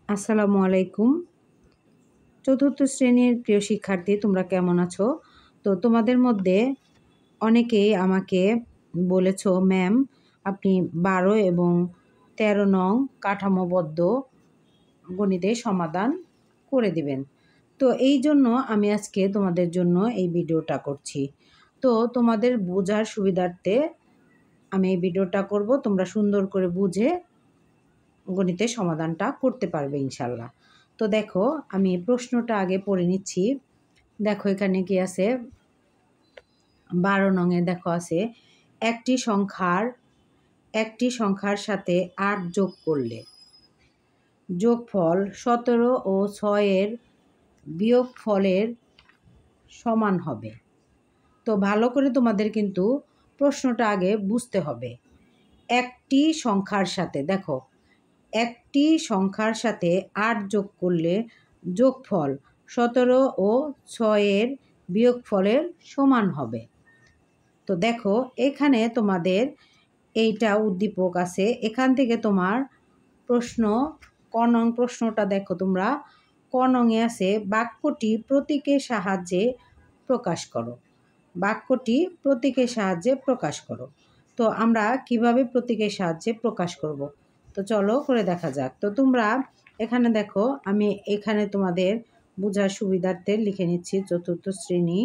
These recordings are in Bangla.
আসসালামু আলাইকুম। চতুর্থ শ্রেণীর প্রিয় শিক্ষার্থী, তোমরা কেমন আছো? তো তোমাদের মধ্যে অনেকেই আমাকে বলেছো, ম্যাম আপনি 12 এবং 13 নং কাঠামোবদ্ধ গণিতের সমাধান করে দিবেন। তো এই জন্য আমি আজকে তোমাদের জন্য এই ভিডিওটা করছি। তো তোমাদের বোঝার সুবিধার্থে আমি এই ভিডিওটা করব, তোমরা সুন্দর করে বুঝে গণিতের সমাধানটা করতে পারবে ইনশাল্লাহ। তো দেখো, আমি প্রশ্নটা আগে পড়ে নিচ্ছি। দেখো এখানে কি আছে, 12 নংয়ে দেখো আছে একটি সংখ্যার সাথে 8 যোগ করলে যোগফল 17 ও 6-এর বিয়োগফলের সমান হবে। তো ভালো করে তোমাদের কিন্তু প্রশ্নটা আগে বুঝতে হবে। একটি সংখ্যার সাথে দেখো, একটি সংখ্যার সাথে 8 যোগ করলে যোগফল 17 ও 6-এর বিয়োগফলের সমান হবে। তো দেখো এখানে তোমাদের এইটা উদ্দীপক আছে, এখান থেকে তোমার প্রশ্ন ক নং প্রশ্নটা দেখো তোমরা। ক নংয়ে আছে বাক্যটি প্রতীকের সাহায্যে প্রকাশ করো। বাক্যটি প্রতীকের সাহায্যে প্রকাশ করো। তো আমরা কিভাবে প্রতীকের সাহায্যে প্রকাশ করব, তো চলো করে দেখা যাক। তো তোমরা এখানে দেখো, আমি এখানে তোমাদের বোঝার সুবিধার্থে লিখে নিচ্ছি চতুর্থ শ্রেণী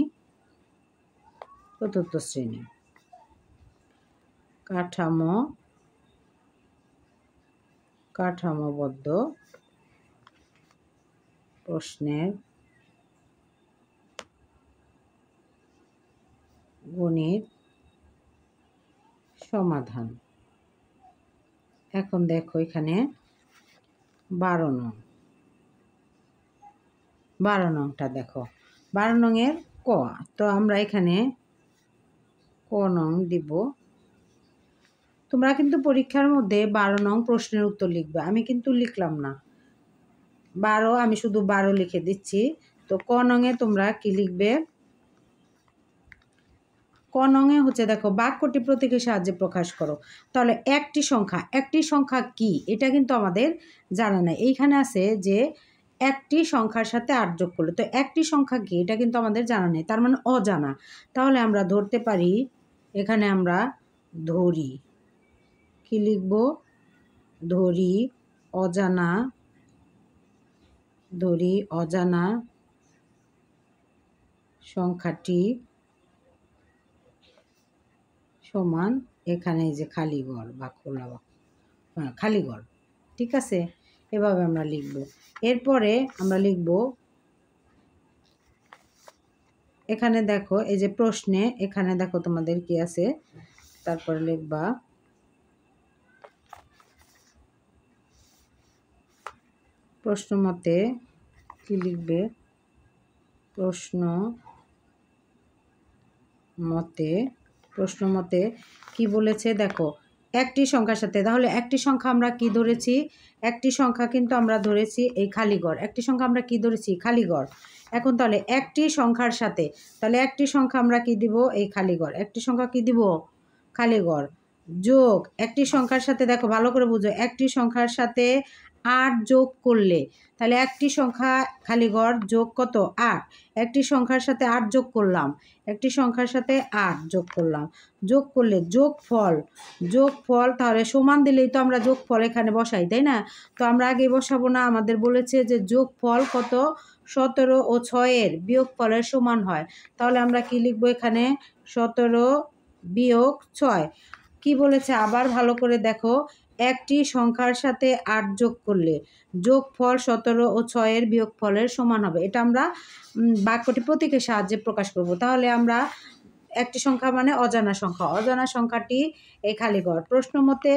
কাঠামোবদ্ধ প্রশ্নের গণিত সমাধান। এখন দেখো এখানে 12 নংটা দেখো, 12 নংয়ের ক। তো আমরা এখানে ক নং দিব। তোমরা কিন্তু পরীক্ষার মধ্যে 12 নং প্রশ্নের উত্তর লিখবে, আমি কিন্তু লিখলাম না 12, আমি শুধু 12 লিখে দিচ্ছি। তো ক নংয়ে তোমরা কি লিখবে? ক নংয়ে হচ্ছে দেখো বাক্যটি প্রতীকের সাহায্যে প্রকাশ করো। তাহলে একটি সংখ্যা কি, এটা কিন্তু আমাদের জানা নাই। এইখানে আছে যে একটি সংখ্যার সাথে 8 যোগ করলে, তো একটি সংখ্যা কি এটা কিন্তু আমাদের জানা নেই, তার মানে অজানা। তাহলে আমরা ধরতে পারি, এখানে আমরা ধরি, কি লিখব? ধরি অজানা সংখ্যাটি সমান, এখানে যে খালি ঘর বা খোলা, খালি ঘর, ঠিক আছে? এভাবে আমরা লিখব। এরপরে আমরা লিখব, এখানে দেখো এই যে প্রশ্নে, এখানে দেখো তোমাদের কি আছে, তারপরে লিখবা প্রশ্ন মতে, কি লিখবে? প্রশ্ন মতে কি বলেছে দেখো, একটি সংখ্যার সাথে। তাহলে একটি সংখ্যা আমরা কি ধরেছি? একটি সংখ্যা কিন্তু আমরা ধরেছি এই খালিঘর। একটি সংখ্যা আমরা কি ধরেছি? খালিঘর। এখন তাহলে একটি সংখ্যার সাথে, তাহলে একটি সংখ্যা আমরা কি দিব? এই খালিঘর। একটি সংখ্যা কি দিব? খালিঘর। যোগ একটি সংখ্যার সাথে, দেখো ভালো করে বুঝো, একটি সংখ্যার সাথে 8 যোগ করলে, তাহলে একটি সংখ্যা খালিঘর যোগ কত? 8। একটি সংখ্যার সাথে 8 যোগ করলাম, একটি সংখ্যার সাথে 8 যোগ করলাম, যোগ করলে যোগফল, তাহলে সমান দিলেই তো আমরা যোগফল এখানে বসাই, তাই না? তো আমরা আগে বসাবো না, আমাদের বলেছে যে যোগফল কত? 17 ও 6-এর বিয়োগফলের সমান হয়। তাহলে আমরা কি লিখবো এখানে? 17 বিয়োগ 6। কি বলেছে আবার ভালো করে দেখো, একটি সংখ্যার সাথে 8 যোগ করলে যোগফল 17 ও 6-এর বিয়োগফলের সমান হবে। এটা আমরা বাক্যটি প্রতীকের সাহায্যে প্রকাশ করব। তাহলে আমরা একটি সংখ্যা মানে অজানা সংখ্যাটি এই খালিঘর। প্রশ্ন মতে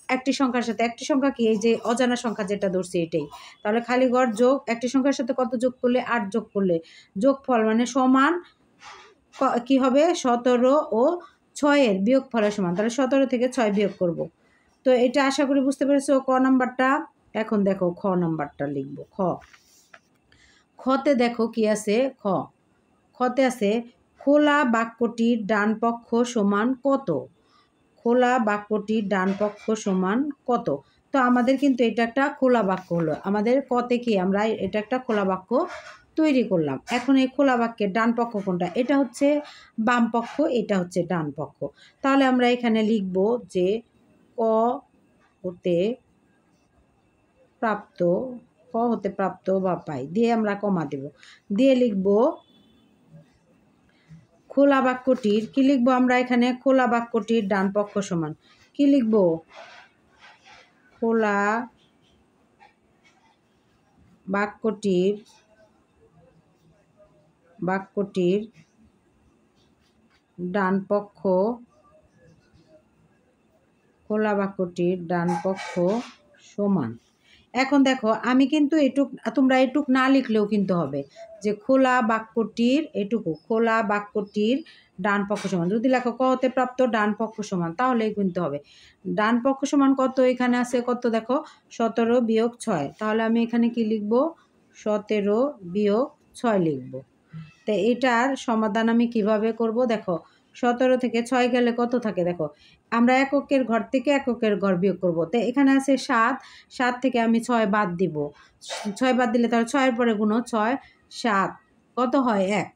একটি সংখ্যার সাথে, একটি সংখ্যা কি? এই যে অজানা সংখ্যা যেটা ধরছি এটাই। তাহলে খালিঘর যোগ একটি সংখ্যার সাথে কত যোগ করলে? 8 যোগ করলে যোগফল মানে সমান কি হবে? 17 ও 6-এর বিয়োগফলের সমান। তাহলে 17 থেকে 6 বিয়োগ করব। তো এটা আশা করি বুঝতে পেরেছো ক নাম্বারটা। এখন দেখো খ নাম্বারটা লিখব। খতে দেখো কি আছে, খতে আছে খোলা বাক্যটির ডান পক্ষ সমান কত? খোলা বাক্যটির ডান পক্ষ সমান কত? তো আমাদের কিন্তু এটা একটা খোলা বাক্য হলো। আমাদের কতে কি আমরা এটা একটা খোলা বাক্য তৈরি করলাম। এখন এই খোলা বাক্যের ডান পক্ষ কোনটা? এটা হচ্ছে বাম পক্ষ, এটা হচ্ছে ডান পক্ষ। তাহলে আমরা এখানে লিখব যে ক হতে প্রাপ্ত, ক হতে প্রাপ্ত বা পাই দিয়ে আমরা কমা দেব, দিয়ে লিখব খোলা বাক্যটির কি লিখবো আমরা এখানে? খোলা বাক্যটির ডান পক্ষ সমান কি লিখব? খোলা বাক্যটির ডান পক্ষ, খোলা বাক্যটির ডান পক্ষ সমান। এখন দেখো আমি কিন্তু তোমরা এটুক না লিখলেও কিন্তু হবে যে খোলা বাক্যটির এটুকু, খোলা বাক্যটির ডান পক্ষ সমান। যদি লেখো ক হতে প্রাপ্ত ডান পক্ষ সমান, তাহলেই কিন্তু হবে। ডান পক্ষ সমান কত? এখানে আছে কত দেখো, 17 বিয়োগ 6। তাহলে আমি এখানে কি লিখব? 17 বিয়োগ 6 লিখব। তো এটার সমাধান আমি কিভাবে করব? দেখো 17 থেকে 6 গেলে কত থাকে দেখো, আমরা এককের ঘর থেকে এককের ঘর বিয়োগ করব। তো এখানে আছে 7, 7 থেকে আমি 6 বাদ দিব, 6 বাদ দিলে তাহলে 6 পরে গুণ 6, 7 কত হয়? 1।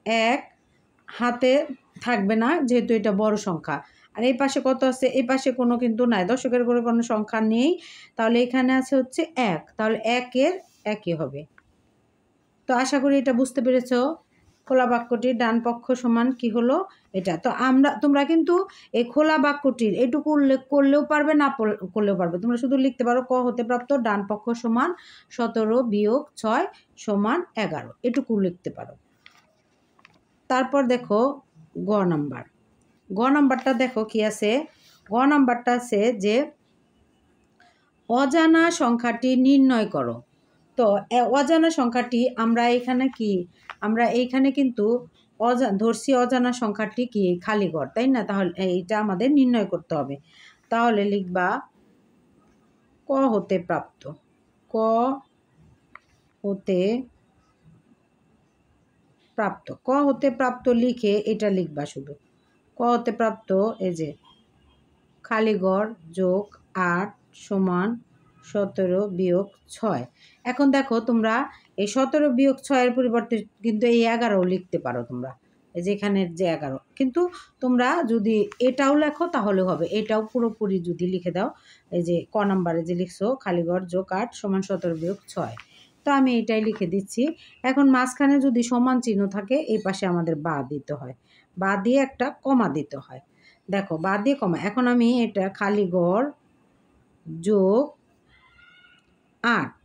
1 হাতে থাকবে না যেহেতু এটা বড় সংখ্যা। আর এই পাশে কত আছে? এই পাশে কোনো কিন্তু নাই, দশকের ঘরে কোনো সংখ্যা নেই, তাহলে এখানে আছে হচ্ছে 1, তাহলে 1-এর 1ই হবে। তো আশা করি এটা বুঝতে পেরেছ। খোলা বাক্যটির ডান পক্ষ সমান কি হলো এটা। তো তোমরা কিন্তু এই খোলা বাক্যটির এটুকু উল্লেখ করলেও পারবে, না করলেও পারবে। তোমরা শুধু লিখতে পারো ক হতে প্রাপ্ত ডান পক্ষ সমান 17 বিয়োগ 6 সমান 11, এটুকু লিখতে পারো। তারপর দেখো গ নাম্বার। গ নাম্বারটা দেখো কি আছে? গ নাম্বারটা আছে যে অজানা সংখ্যাটি নির্ণয় করো। তো অজানা সংখ্যাটি আমরা এখানে কি, আমরা এইখানে কিন্তু ধরছি অজানা সংখ্যাটি কি খালি ঘর, তাই না? তাহলে এইটা আমাদের নির্ণয় করতে হবে। তাহলে লিখবা ক হতে প্রাপ্ত, ক হতে প্রাপ্ত, ক হতে প্রাপ্ত লিখে এটা লিখবা শুধু ক হতে প্রাপ্ত, এই যে খালি ঘর যোগ 8 সমান 17 বিয়োগ 6। এখন দেখো তোমরা এই 17 বিয়োগ 6-এর পরিবর্তে কিন্তু এই 11 লিখতে পারো তোমরা, এই যে এখানের যে 11। কিন্তু তোমরা যদি এটাও লেখো তাহলে হবে, এটাও পুরোপুরি যদি লিখে দাও, এই যে ক নাম্বারে যে লিখছো খালি ঘর যোগ 8 সমান 17 বিয়োগ 6, তো আমি এটাই লিখে দিচ্ছি। এখন মাঝখানে যদি সমান চিহ্ন থাকে এই পাশে আমাদের বা দিতে হয়, বা দিয়ে একটা কমা দিতে হয়। দেখো বা দিয়ে কমা। এখন আমি এটা খালি ঘর যোগ 8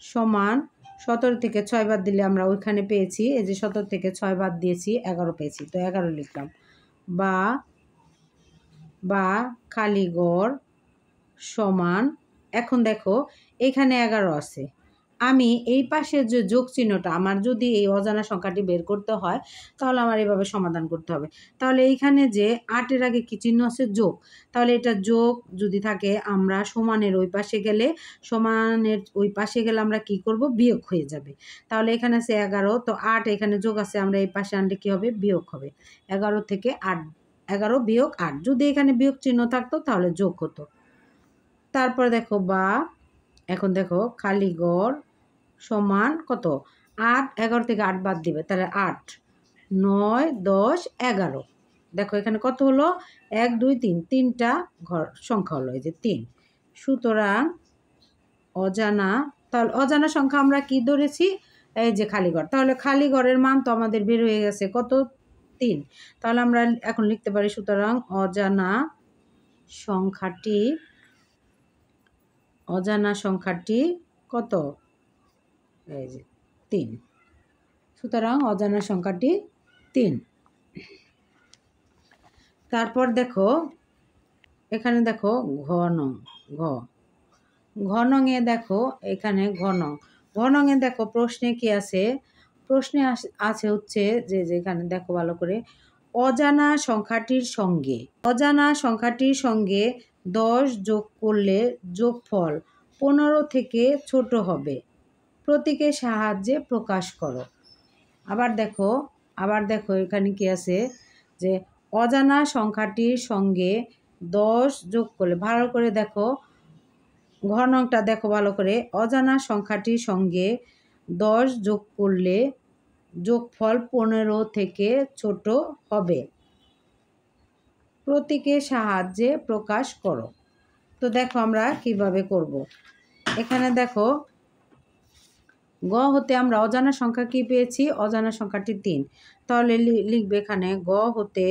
সমান 17 থেকে 6 বাদ দিলে আমরা ওইখানে পেয়েছি, এই যে 17 থেকে 6 বাদ দিয়েছি 11 পেয়েছি, তো 11 লিখলাম। বা খালি ঘর সমান, এখন দেখো এখানে 11 আছে, আমি এই পাশে যে যোগ চিহ্নটা, আমার যদি এই অজানা সংখ্যাটি বের করতে হয় তাহলে আমার এভাবে সমাধান করতে হবে। তাহলে এইখানে যে 8-এর আগে কি চিহ্ন আছে? যোগ। তাহলে এটা যোগ যদি থাকে আমরা সমানের ওই পাশে গেলে, সমানের ওই পাশে গেলে আমরা কি করব? বিয়োগ হয়ে যাবে। তাহলে এখানে আছে 11, তো 8 এখানে যোগ আছে, আমরা এই পাশে আনলে কি হবে? বিয়োগ হবে। 11 থেকে 8, 11 বিয়োগ 8, যদি এখানে বিয়োগ চিহ্ন থাকতো তাহলে যোগ হতো। তারপর দেখো বা, এখন দেখো খালি ঘর সমান কত? 8, 11 থেকে 8 বাদ দিবে, তাহলে 8, 9, 10, 11। দেখো এখানে কত হলো? 1, 2, 3, 3টা ঘর সংখ্যা হলো, এই যে 3। সুতরাং অজানা, তাহলে অজানা সংখ্যা আমরা কি ধরেছি? এই যে খালি ঘর। তাহলে খালি ঘরের মান তো আমাদের বের হয়ে গেছে কত? 3। তাহলে আমরা এখন লিখতে পারি সুতরাং অজানা সংখ্যাটি কত? এই যে 3। সুতরাং অজানা সংখ্যাটি 3। তারপর দেখো এখানে দেখো ঘনঙে দেখো এখানে ঘনঙে দেখো প্রশ্নে কি আছে? প্রশ্নে আছে হচ্ছে যে যেখানে দেখো ভালো করে, অজানা সংখ্যাটির সঙ্গে 10 যোগ করলে যোগফল 15 থেকে ছোট হবে, প্রতীকের সাহায্যে প্রকাশ করো। আবার দেখো এখানে কি আছে যে অজানা সংখ্যাটির সঙ্গে 10 যোগ করলে, ভালো করে দেখো, ঘ নংটা দেখো ভালো করে, অজানা সংখ্যাটির সঙ্গে 10 যোগ করলে যোগফল 15 থেকে ছোট হবে, প্রতীকের সাহায্যে প্রকাশ করো। তো দেখো আমরা কিভাবে করব। এখানে দেখো গ হতে আমরা অজানা সংখ্যা কি পেয়েছি, অজানা সংখ্যাটি 3। তাহলে লিখবে এখানে গ হতে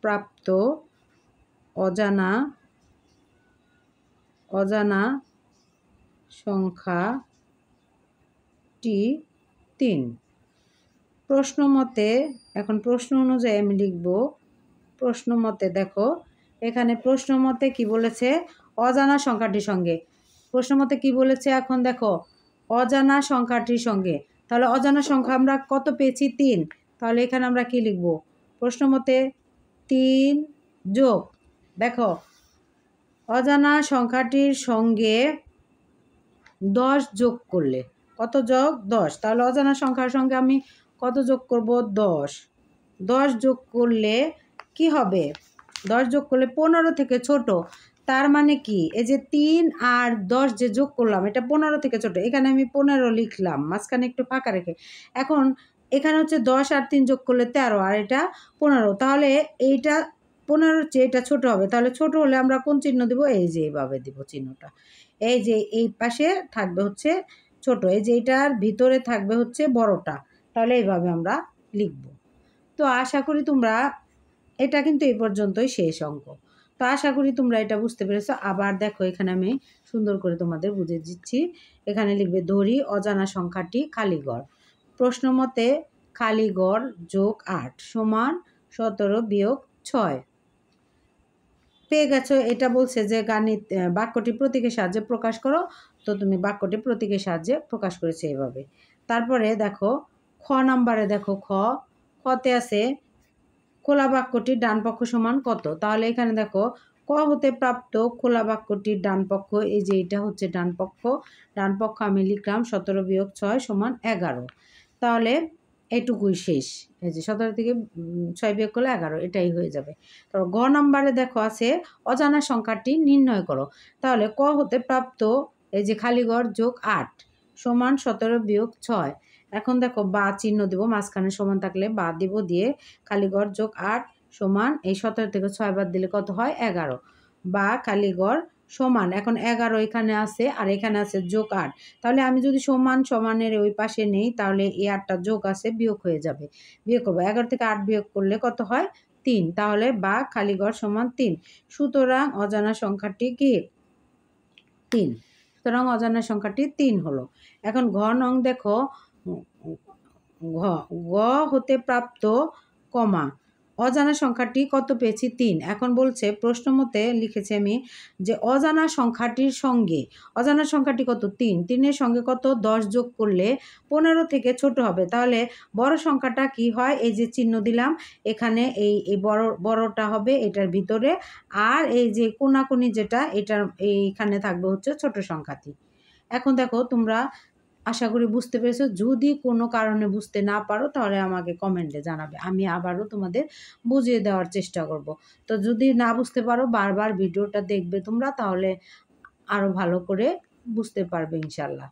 প্রাপ্ত অজানা সংখ্যাটি 3। প্রশ্ন মতে, এখন প্রশ্ন অনুযায়ী আমি লিখব। প্রশ্ন মতে দেখো এখানে প্রশ্ন মতে কি বলেছে, অজানা সংখ্যাটির সঙ্গে। প্রশ্ন মতে কি বলেছে, এখন দেখো অজানা সংখ্যাটির সঙ্গে, তাহলে অজানা সংখ্যা আমরা কত পেয়েছি, 3। তাহলে এখানে আমরা কি লিখব, প্রশ্ন মতে 3 যোগ, দেখো অজানা সংখ্যাটির সঙ্গে 10 যোগ করলে, কত যোগ 10, তাহলে অজানা সংখ্যার সঙ্গে আমি কত যোগ করব, 10 যোগ করলে কি হবে, 10 যোগ করলে 15 থেকে ছোট। তার মানে কি, এই যে 3 আর 10 যে যোগ করলাম এটা 15 থেকে ছোট, এখানে আমি 15 লিখলাম মাঝখানে একটু ফাঁকা রেখে। এখন এখানে হচ্ছে 10 আর 3 যোগ করলে 13 আর এটা 15, তাহলে এইটা 15 চেয়ে এটা ছোট হবে। তাহলে ছোট হলে আমরা কোন চিহ্ন দিব, এই যে এইভাবে দিব চিহ্নটা। এই যে এই পাশে থাকবে হচ্ছে ছোট, এই যে এটার ভিতরে থাকবে হচ্ছে বড়টা, তাহলে এইভাবে আমরা লিখব। তো আশা করি তোমরা, এটা কিন্তু এই পর্যন্তই শেষ অঙ্ক। তো আশা করি তোমরা এটা বুঝতে পেরেছো। আবার দেখো এখানে আমি সুন্দর করে তোমাদের বুঝিয়ে দিচ্ছি। এখানে লিখবে ধরি অজানা সংখ্যাটি খালি ঘর। প্রশ্ন মতে খালি ঘর যোগ 8 সমান 17 বিয়োগ 6 পেয়ে গেছো। এটা বলছে যে বাক্যটি প্রতীকের সাহায্যে প্রকাশ করো। তো তুমি বাক্যটি প্রতীকের সাহায্যে প্রকাশ করেছে এভাবে। তারপরে দেখো খ নাম্বারে দেখো খতে আছে খোলা বাক্যটির ডান পক্ষ সমান কত। তাহলে এখানে দেখো ক হতে প্রাপ্ত খোলা বাক্যটির ডান পক্ষ, এই যে এটা হচ্ছে ডান পক্ষ আমি লিখলাম 17 বিয়োগ 6 সমান 11। তাহলে এটুকুই শেষ। এই যে 17 থেকে 6 বিয়োগ করলে 11, এটাই হয়ে যাবে। তারপর গ নাম্বারে দেখো আছে অজানা সংখ্যাটি নির্ণয় করো। তাহলে ক হতে প্রাপ্ত এই যে খালি ঘর যোগ 8 সমান 17 বিয়োগ 6। এখন দেখো বা চিহ্ন দিব, মাঝখানে সমান থাকলে বা দিব, দিয়ে খালি ঘর যোগ 8 সমান এই 17 থেকে 6 বাদ দিলে কত হয়, 11। বা খালি ঘর সমান, এখন 11 এখানে আছে আর এখানে আছে যোগ 8, তাহলে আমি যদি সমানের ওই পাশে নেই তাহলে এই 8টা যোগ আছে বিয়োগ হয়ে যাবে। বিয়োগ করবো, 11 থেকে 8 বিয়োগ করলে কত হয়, 3। তাহলে বা খালি ঘর সমান 3। সুতরাং অজানা সংখ্যাটি কি, 3। সুতরাং অজানা সংখ্যাটি 3 হলো। এখন ঘ নং দেখো ঘ হতে প্রাপ্ত কমা অজানা সংখ্যাটি কত পেয়েছি, 3। এখন বলছে প্রশ্ন মতে লিখেছি আমি যে অজানা সংখ্যাটির সঙ্গে, অজানা সংখ্যাটি কত, 3, 3-এর সঙ্গে কত 10 যোগ করলে 15 থেকে ছোট হবে। তাহলে বড় সংখ্যাটা কি হয়, এই যে চিহ্ন দিলাম এখানে, এই বড়টা হবে এটার ভিতরে, আর এই যে কোনাকুনি যেটা এটার এইখানে থাকবে হচ্ছে ছোট সংখ্যাটি। এখন দেখো তোমরা আশা করি বুঝতে পেরেছো। যদি কোনো কারণে বুঝতে না পারো তাহলে আমাকে কমেন্টে জানাবে, আমি আবারও তোমাদের বুঝিয়ে দেওয়ার চেষ্টা করব। তো যদি না বুঝতে পারো বারবার ভিডিওটা দেখবে তোমরা, তাহলে আরও ভালো করে বুঝতে পারবে ইনশাল্লাহ।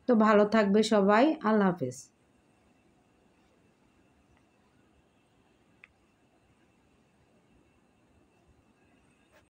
তো ভালো থাকবে সবাই, আল্লাহ হাফেজ।